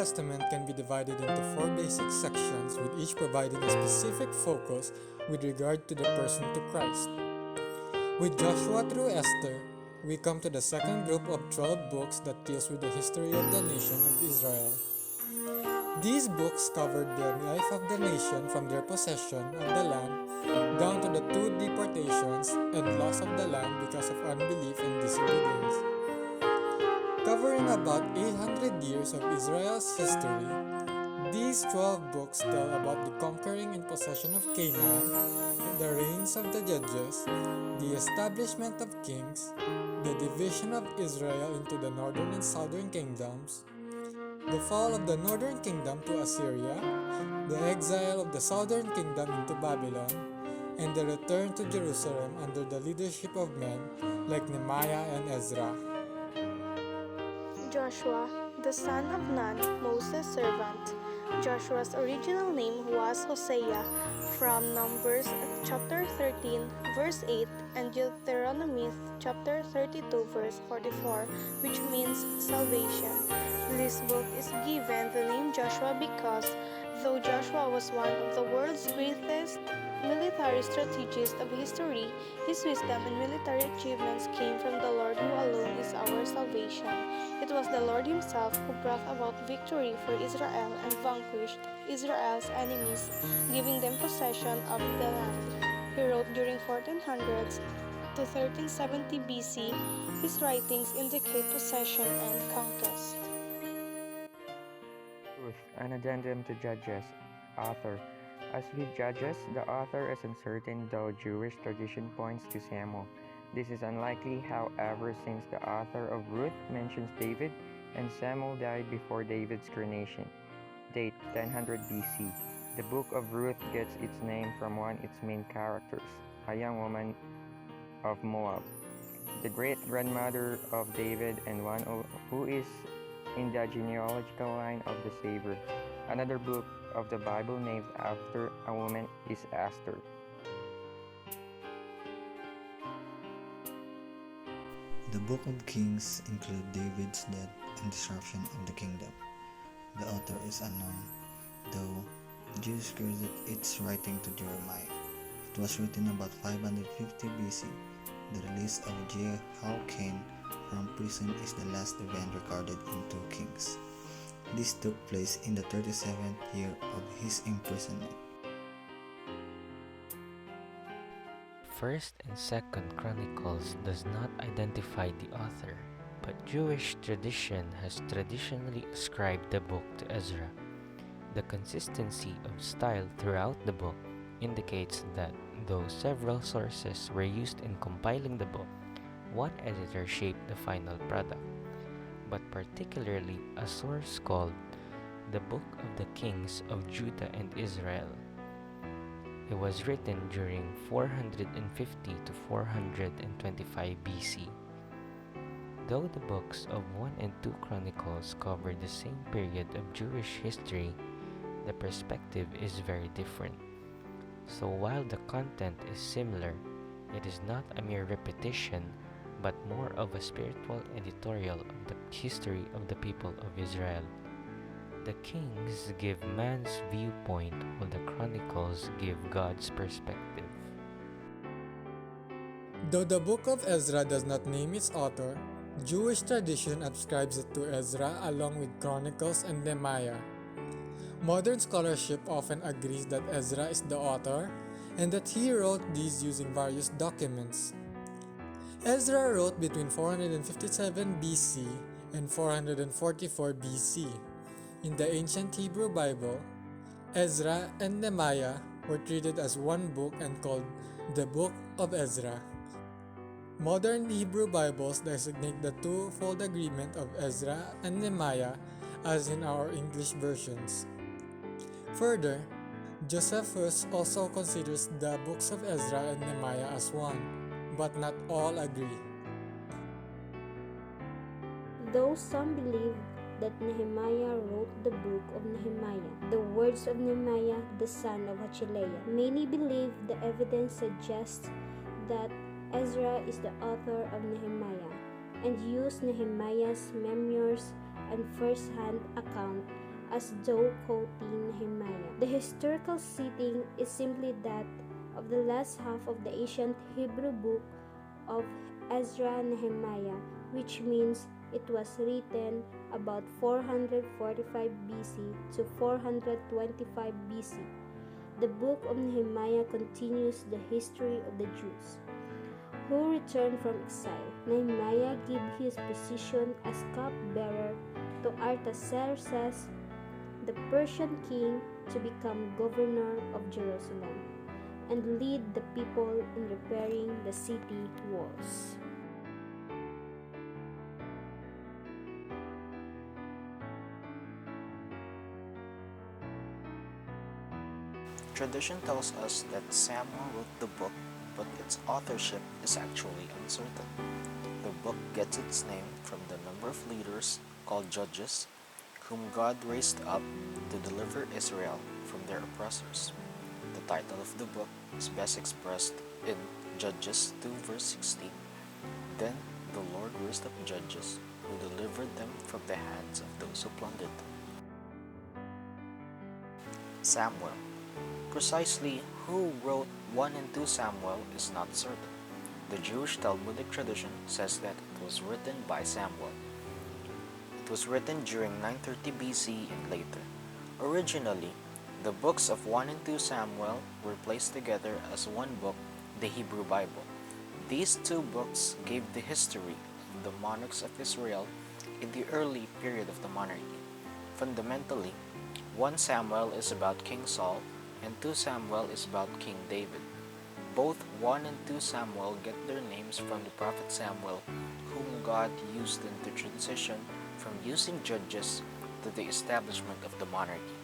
Testament can be divided into four basic sections, with each providing a specific focus with regard to the person to Christ. With Joshua through Esther, we come to the second group of 12 books that deals with the history of the nation of Israel. These books covered the life of the nation from their possession of the land down to the two deportations and loss of the land because of unbelief and disobedience. Covering about 800 years of Israel's history, these 12 books tell about the conquering and possession of Canaan, the reigns of the judges, the establishment of kings, the division of Israel into the northern and southern kingdoms, the fall of the northern kingdom to Assyria, the exile of the southern kingdom into Babylon, and the return to Jerusalem under the leadership of men like Nehemiah and Ezra. Joshua, the son of Nun, Moses' servant. Joshua's original name was Hosea, from Numbers chapter 13, verse 8, and Deuteronomy chapter 32, verse 44, which means salvation. This book is given the name Joshua because, though Joshua was one of the world's greatest military strategists of history, his wisdom and military achievements came from the Lord who alone is our salvation. It was the Lord himself who brought about victory for Israel and vanquished Israel's enemies, giving them possession of the land. He wrote during 1400s to 1370 BC. His writings indicate possession and conquest. Ruth, an addendum to Judges. Author. As with Judges, the author is uncertain, though Jewish tradition points to Samuel. This is unlikely, however, since the author of Ruth mentions David, and Samuel died before David's coronation. Date 1000 BC. The book of Ruth gets its name from one of its main characters, a young woman of Moab, the great-grandmother of David and one who is in the genealogical line of the Savior. Another book of the Bible named after a woman is Esther. The Book of Kings include David's death and disruption of the kingdom. The author is unknown, though Jews credit its writing to Jeremiah. It was written about 550 BC. The release of Jehoiakim from prison is the last event recorded in 2 Kings. This took place in the 37th year of his imprisonment. First and Second Chronicles does not identify the author, but Jewish tradition has traditionally ascribed the book to Ezra. The consistency of style throughout the book indicates that though several sources were used in compiling the book, one editor shaped the final product, but particularly a source called the Book of the Kings of Judah and Israel. It was written during 450 to 425 BC. Though the books of 1 and 2 Chronicles cover the same period of Jewish history, the perspective is very different. So while the content is similar, it is not a mere repetition, but more of a spiritual editorial of the history of the people of Israel. The Kings give man's viewpoint, while the Chronicles give God's perspective. Though the book of Ezra does not name its author, Jewish tradition ascribes it to Ezra along with Chronicles and Nehemiah. Modern scholarship often agrees that Ezra is the author and that he wrote these using various documents. Ezra wrote between 457 BC and 444 BC. In the ancient Hebrew Bible, Ezra and Nehemiah were treated as one book and called the Book of Ezra. Modern Hebrew Bibles designate the twofold agreement of Ezra and Nehemiah as in our English versions. Further, Josephus also considers the books of Ezra and Nehemiah as one, but not all agree. Though some believe that Nehemiah wrote the book of Nehemiah, the words of Nehemiah, the son of Hachaliah. Many believe the evidence suggests that Ezra is the author of Nehemiah and use Nehemiah's memoirs and first-hand account as though quoting Nehemiah. The historical setting is simply that of the last half of the ancient Hebrew book of Ezra and Nehemiah, which means it was written about 445 BC to 425 BC. The book of Nehemiah continues the history of the Jews who returned from exile. Nehemiah gave his position as cupbearer to Artaxerxes, the Persian king, to become governor of Jerusalem and lead the people in repairing the city walls. Tradition tells us that Samuel wrote the book, but its authorship is actually uncertain. The book gets its name from the number of leaders, called judges, whom God raised up to deliver Israel from their oppressors. The title of the book is best expressed in Judges 2 verse 16. Then the Lord raised up judges who delivered them from the hands of those who plundered them. Samuel. Precisely who wrote 1 and 2 Samuel is not certain. The Jewish Talmudic tradition says that it was written by Samuel. It was written during 930 BC and later. Originally, the books of 1 and 2 Samuel were placed together as one book, the Hebrew Bible. These two books gave the history of the monarchs of Israel in the early period of the monarchy. Fundamentally, 1 Samuel is about King Saul and 2 Samuel is about King David. Both 1 and 2 Samuel get their names from the prophet Samuel, whom God used in the transition from using judges to the establishment of the monarchy.